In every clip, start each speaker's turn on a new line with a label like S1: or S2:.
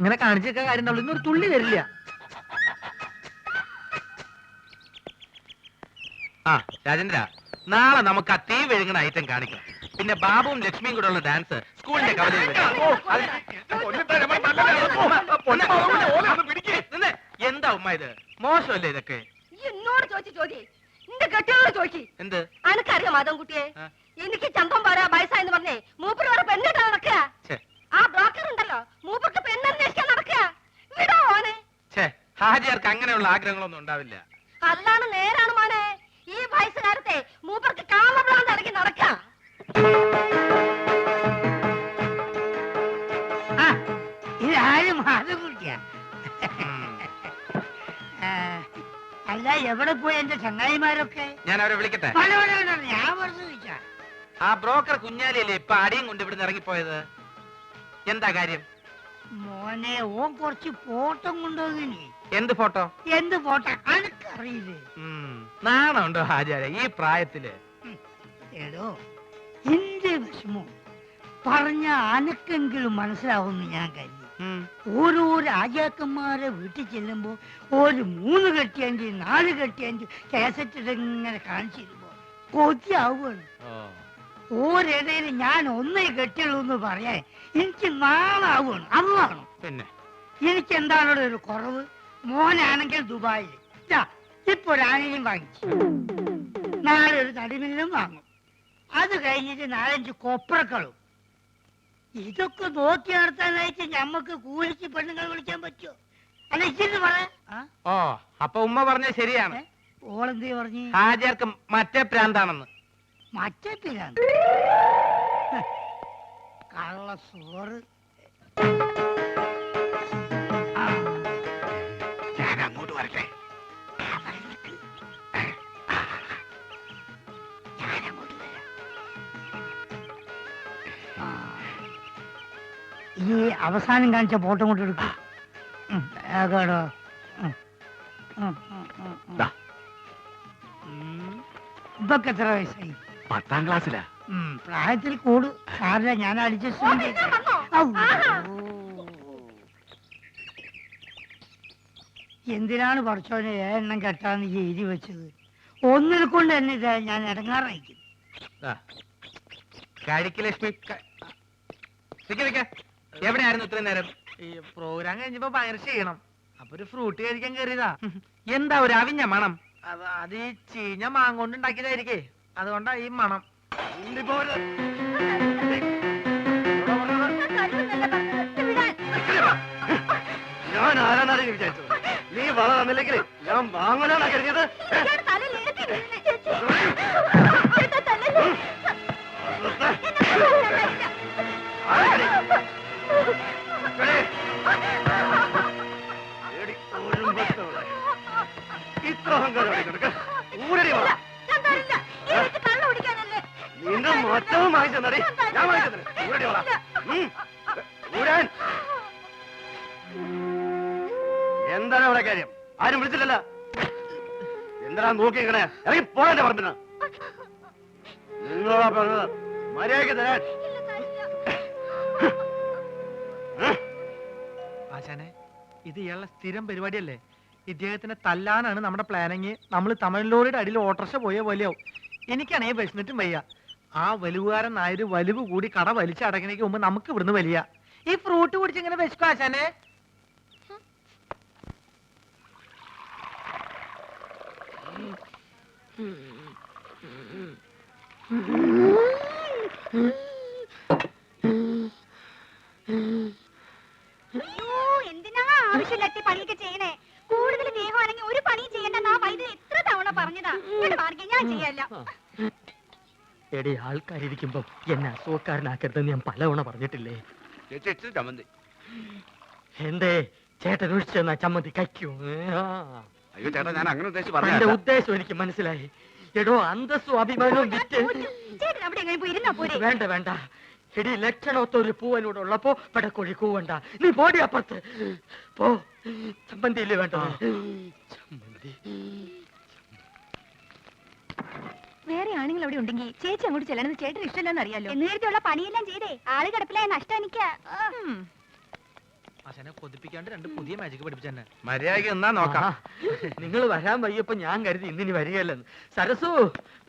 S1: ഇങ്ങനെ കാണിച്ചേക്കാൻ കാര്യം ഉണ്ടാവുള്ളൂ. ഇന്നൊരു തുള്ളി തരില്ല.
S2: ആ രാജേന്ദ്ര, നാളെ നമുക്ക് ആ തീ വെഴുങ്ങണ ഐറ്റം കാണിക്കണം. പിന്നെ ബാബുവും ലക്ഷ്മിയും കൂടെ ഉള്ള ഡാൻസ് സ്കൂളിന്റെ കവലയിൽ എന്താ ഉമ്മ ഇത്? മോശമല്ലേ ഇതൊക്കെ?
S3: എന്നോട് ചോദിച്ചു ചോദ്യം നിന്റെ കെട്ടിയോട് ചോദിച്ചു.
S2: എന്ത്
S3: അനക്കറിയാം മാധവൻകുട്ടിയെ? എനിക്ക് ചന്തം പാരാ വയസ്സായെന്ന് പറഞ്ഞേ മൂപ്പര് വേറെ പെണ്ണിട്ട് നടക്കുക. ആ ബ്രോക്കർ ഉണ്ടല്ലോ മൂപ്പർക്ക് പെണ്ണന്വേഷിക്കാൻ നടക്കുക. വിടോ മോനെ.
S2: ഹാജിയാർക്ക് അങ്ങനെയുള്ള ആഗ്രഹങ്ങളൊന്നും ഉണ്ടാവില്ല.
S3: അല്ലാണ് നേരാണ് മോനെ. ഈ വയസ്സുകാലത്തെ മൂപ്പർക്ക് കാമഭ്രാന്ത് ഇറങ്ങി നടക്കുക.
S4: ഇതാരും മാധവൻകുട്ടിയാ? അല്ല, എവിടെ പോയി എന്റെ ചങ്ങായിമാരൊക്കെ?
S2: ഞാൻ അവരെ വിളിക്കട്ടെ?
S4: ഞാൻ വെറുതെ ചോദിച്ചാ.
S2: ആ ബ്രോക്കർ കുഞ്ഞാലിയല്ലേ ഇപ്പൊ അടിയും കൊണ്ട് ഇവിടുന്ന് ഇറങ്ങിപ്പോയത്? എന്താ കാര്യം?
S4: മോനെ, ഓൻ കുറച്ച് ഫോട്ടോ കൊണ്ടുപോകില്ലേ?
S2: എന്ത് ഫോട്ടോ?
S4: എന്ത് ഫോട്ടോ അനക്കറിയില്ലേ?
S2: നാണുണ്ടോ ഹാജാര ഈ പ്രായത്തില്?
S4: ഏടോ, എന്റെ വിഷമം പറഞ്ഞ അനക്കെങ്കിലും മനസ്സിലാവുമെന്ന് ഞാൻ കരുതി. ഓരോ രാജാക്കന്മാരെ വീട്ടിൽ ചെല്ലുമ്പോ ഒരു 3 കെട്ടിയഞ്ച് 4 കെട്ടിയഞ്ച് കാസറ്റ് ഇങ്ങനെ കാണിച്ചിരുമ്പോ കൊതിയാവുകയാണ്. ഓരിടയിൽ ഞാൻ ഒന്നേ കെട്ടിയുള്ളൂ എന്ന് പറയാൻ എനിക്ക് നാളാവുകയാണ്. അതാണ്
S2: പിന്നെ
S4: എനിക്ക് എന്താണോ ഒരു കുറവ്. മോനാണെങ്കിൽ ദുബായിൽ ഇപ്പൊ ഒരു ആനയും വാങ്ങിച്ചു, നാളെ ഒരു തടിമില്ലും വാങ്ങും. അത് കഴിഞ്ഞിട്ട് 4-5 കൊപ്രക്കളും. ഇതൊക്കെ നോക്കി നടത്താനായിട്ട് ഞമ്മക്ക് കൂലിച്ച് പെണ്ണുങ്ങൾ വിളിക്കാൻ പറ്റുമോ? അല്ല, ഇച്ചിരി പറയാ.
S2: ഓ, അപ്പൊ ഉമ്മ പറഞ്ഞ ശരിയാണ്.
S4: ഓളെന്തേ പറഞ്ഞു?
S2: ഹാജിയാർക്ക് മറ്റേ പ്രാന്താണെന്ന്.
S4: മറ്റേ പിരാന്ത്? കള്ള സോറ്.
S2: ഞാൻ അങ്ങോട്ട് വരട്ടെ?
S4: ഈ അവസാനം കാണിച്ച ഫോട്ടോ കൊണ്ട് എടുക്കും. ഇതൊക്കെ എത്ര വയസ്സായി?
S2: 10ാം ക്ലാസ്സിലാ.
S4: പ്രായത്തിൽ കൂടു സാറില്ല, ഞാൻ അഡ്ജസ്റ്റ്. എന്തിനാണ് പഠിച്ചോനെ എണ്ണം കെട്ടാന്ന് എഴുതി വെച്ചത്? ഒന്നിനെ കൊണ്ട് തന്നെ ഇതാ ഞാൻ ഇടങ്ങാറായിരിക്കും.
S2: ലക്ഷ്മി എവിടെയായിരുന്നു ഇത്രയും നേരം?
S1: ഈ പ്രോഗ്രാം കഴിഞ്ഞപ്പോ ഭയങ്കര ചെയ്യണം. അപ്പൊ ഒരു ഫ്രൂട്ട് കഴിക്കാൻ കയറിയതാ.
S2: എന്താ ഒരു അവിഞ്ഞ മണം?
S1: അത് ഈ ചീഞ്ഞ മാങ്ങോണ്ട് ഉണ്ടാക്കിയതായിരിക്കേ, അതുകൊണ്ടാ ഈ മണം.
S2: ഞാൻ ആരാണ് വിചാരിച്ചത്? നീ വള തന്നില്ലെങ്കിൽ ഞാൻ വാങ്ങലാണ് കരുതിയത്. ഇത്ര അഹങ്കാരം നിന്റെ മൊത്തവും വാങ്ങിച്ചെന്നടി. ഞാൻ വാങ്ങിച്ചെന്നെ. എന്താണ് അവിടെ കാര്യം? ആരും വിളിച്ചില്ലല്ലോ. എന്താ നോക്കി ഇങ്ങനെ ഇറങ്ങി പോകണ്ടേ പറഞ്ഞ? നിങ്ങളാ പറഞ്ഞത് മര്യാദയ്ക്ക് തരാൻ.
S1: ആശാനെ, ഇത് ഇയാളുടെ സ്ഥിരം പരിപാടിയല്ലേ? ഇദ്ദേഹത്തിനെ തല്ലാനാണ് നമ്മുടെ പ്ലാനിങ്. നമ്മൾ തമിഴ്ലോറിയുടെ അടിയിൽ ഓട്ടർഷ പോയ വലിയാവും. എനിക്കാണെങ്കിൽ വിശന്നിട്ടും വയ്യ. ആ വലുവുകാരൻ നായര് വലിവ് കൂടി കട വലിച്ചടക്കണേക്ക് മുമ്പ് നമുക്ക് ഇവിടുന്ന് വലിയ. ഈ ഫ്രൂട്ട് കുടിച്ചിങ്ങനെ വിശക്കും ആശാനെ.
S3: എന്തിനാ ആവശ്യമില്ലാത്ത പണിയൊക്കെ ചെയ്യണേ? കൂടുതൽ സ്നേഹമാണെങ്കിൽ ഒരു പണിയും ചെയ്യണ്ടെന്ന് ആ വൈദ്യുതി എത്ര തവണ പറഞ്ഞതാ. ഇങ്ങോട്ട് മാറിക്കേ, ഞാൻ ചെയ്യല്ല.
S5: എടി ആൾക്കാരിയ്ക്കുമ്പോ എന്നെ അസുഖക്കാരനാക്കരുതെന്ന് ഞാൻ പലവണ പറഞ്ഞിട്ടില്ലേ?
S2: ചമ്മന്തി.
S5: എന്തേ ചേട്ടൻ ഒഴിച്ചു തന്നാ ചമ്മന്തി കഴിക്കൂ?
S2: അയ്യോ ചേട്ടാ, ഞാൻ അങ്ങനെ ഉദ്ദേശിച്ച്
S5: എന്റെ
S2: പറഞ്ഞ
S5: ഉദ്ദേശം എനിക്ക് മനസ്സിലായി. എടോ അന്തസ്സും അഭിമാനവും വിറ്റ്
S3: ചേട്ടൻ അവിടെ എങ്ങനെ പോയി ഇരുന്നാ പോരെ?
S5: വേണ്ട വേണ്ട. എടി ലക്ഷണത്തൊരു പൂവനോട് ഉള്ളപ്പോ പടക്കോഴി കൂവണ്ട. നീ പോടി അപ്പുറത്ത് പോ. ചമ്മന്തിയില്ലേ വേണ്ട? ചമ്മന്തി.
S3: വേറെ ആണുങ്ങൾ അവിടെ ഉണ്ടെങ്കിൽ ചേച്ചി അങ്ങോട്ട് ചെല്ലണമെന്ന് ചേട്ടന് ഇഷ്ടമല്ലെന്ന് അറിയാലോ. എന്നേരത്തുള്ള പണിയെല്ലാം ചെയ്തേ ആള് കിടപ്പിലായ നഷ്ടം എനിക്ക്.
S1: ആശാനെ കൊതിപ്പിക്കാണ്ട് 2 പുതിയ മാജിക് പഠിപ്പിച്ചെന്നെ.
S2: മര്യാദയ്ക്ക് എന്നാ നോക്കാം.
S5: നിങ്ങൾ വരാൻ വയ്യപ്പോ ഞാൻ കരുതി ഇന്നിനി വരികയല്ലെന്ന്. സരസു,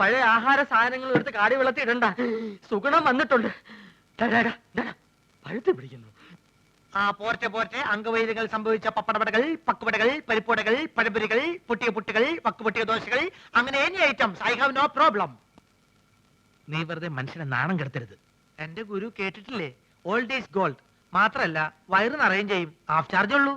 S5: പഴയ ആഹാര സാധനങ്ങൾ എടുത്ത് കാടി വെള്ളത്തിൽ ഇടണ്ട. സുഗുണം വന്നിട്ടുണ്ട്. പഴുത്ത് പിടിക്കുന്നു.
S1: ആ പോർച്ച പോർച്ച അംഗവൈദ്യങ്ങൾ സംഭവിച്ച പപ്പടപടകൾ, പക്കുപടകൾ, പരിപ്പുടകൾ, പഴപുരികൾ, പൊട്ടിയ പുട്ടുകൾ, വക്കുപൊട്ടിയ ദോശകൾ, അങ്ങനെ any items I have no problem.
S2: നീ വെറുതെ മനുഷ്യനെ നാണം കെടുത്തരുത്.
S1: എന്റെ ഗുരു കേട്ടിട്ടില്ലേ, ഓൾഡ് ഈസ് ഗോൾഡ്. മാത്രല്ല വയറ് നിറയും ചെയ്യും, ഹാഫ് ചാർജ് ഉള്ളൂ.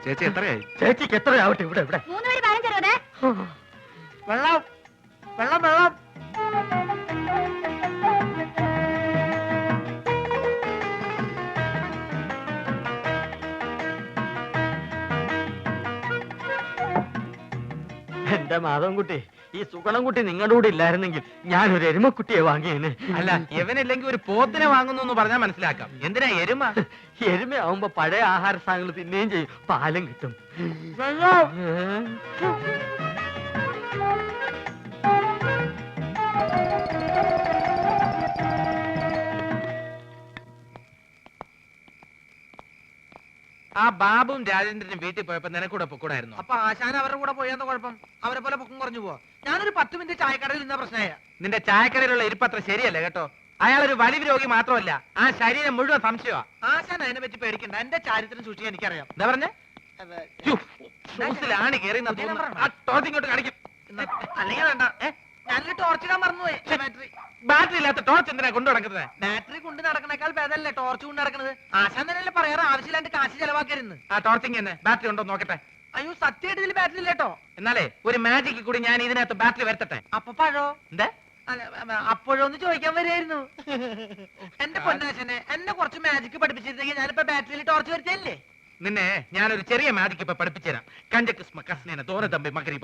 S2: ചേച്ചി എത്രയായി?
S5: ചേച്ചിക്ക് എത്രയാവട്ടെ? ഇവിടെ ഇവിടെ
S3: 3 പേര് 15 രൂപ.
S1: വെള്ളം വെള്ളം വെള്ളം.
S5: എന്റെ മാധവൻകുട്ടി, ഈ സുഗണൻകുട്ടി നിങ്ങളുടെ കൂടെ ഇല്ലായിരുന്നെങ്കിൽ ഞാനൊരു എരുമക്കുട്ടിയെ വാങ്ങിയേനെ.
S2: അല്ല, ഇവനില്ലെങ്കിൽ ഒരു പോത്തിനെ വാങ്ങുന്നു എന്ന് പറഞ്ഞാൽ മനസ്സിലാക്കാം. എന്തിനാ എരുമ?
S5: എരുമയാവുമ്പോ പഴയ ആഹാര സാധനങ്ങൾ തിന്നുകയും ചെയ്യും, പാലും കിട്ടും.
S2: ആ ബാബുവും രാജേന്ദ്രനും വീട്ടിൽ പോയപ്പോ നിനക്കൂടെ പൊക്കൂടായിരുന്നു.
S1: അപ്പൊ ആശാൻ അവരുടെ കൂടെ പോയാന്ന് കുഴപ്പം? അവരെ പോലെ പൊക്കം കുറഞ്ഞു പോവാ. ഞാനൊരു 10 മിനിറ്റ് ചായക്കടയിൽ നിന്ന പ്രശ്നമായ.
S2: നിന്റെ ചായക്കടയിലുള്ള ഇരിപ്പത്ര ശരിയല്ല കേട്ടോ. അയാളൊരു വലിവ് രോഗി മാത്രമല്ല, ആ ശരീരം മുഴുവൻ സംശയമാ.
S1: ആശാൻ അതിനെ പറ്റി പേടിക്കണ്ട, എന്റെ ചാരിത്രം സൂക്ഷിക്കാൻ എനിക്കറിയാം.
S2: എന്താ പറഞ്ഞേ? ഷൂസിലാണ് കയറി ഇങ്ങോട്ട് കാണിക്കും.
S1: അല്ലെങ്കിൽ വേണ്ട, ഞാനൊരു ടോർച്ച് ഇടാൻ മറന്നുപോയി. ബാറ്ററി
S2: ബാറ്ററി ഇല്ലാത്ത ടോർച്ച് എന്തിനാ കൊണ്ടു നടക്കുന്നത്?
S1: ബാറ്ററി കൊണ്ട് നടക്കണേക്കാൾ ഭേദമല്ലേ ടോർച്ച് കൊണ്ട് നടക്കുന്നത്? ആശാൻ തന്നെയല്ലേ പറയാറ് ആവശ്യമില്ലാണ്ട് കാശ് ചെലവാക്കരുന്ന്.
S2: ആ ടോർച്ചിങ് തന്നെ ബാറ്ററി ഉണ്ടോ നോക്കട്ടെ.
S1: അയ്യോ സത്യമായിട്ട് ഇതിൽ ബാറ്ററി ഇല്ലേട്ടോ.
S2: എന്നാലേ ഒരു മാജിക്ക് കൂടി ഞാൻ ഇതിനകത്ത് ബാറ്ററി വരുത്തട്ടെ.
S1: അപ്പൊ പഴോ?
S2: എന്താ
S1: അപ്പോഴൊന്ന് ചോദിക്കാൻ വരായിരുന്നു. എന്റെ പൊന്നാശനെ, എന്നെ കുറച്ച് മാജിക് പഠിപ്പിച്ചിരുന്നെങ്കിൽ ഞാനിപ്പോ ബാറ്ററിയിൽ ടോർച്ച് വരുത്തല്ലേ.
S2: നിന്നെ ഞാനൊരു ചെറിയ മാജിക്ക് ഇപ്പൊ പഠിപ്പിച്ചുതരാം. കഞ്ചക്ക് സ്മ കസ്നേന തോന തമ്പി മകരി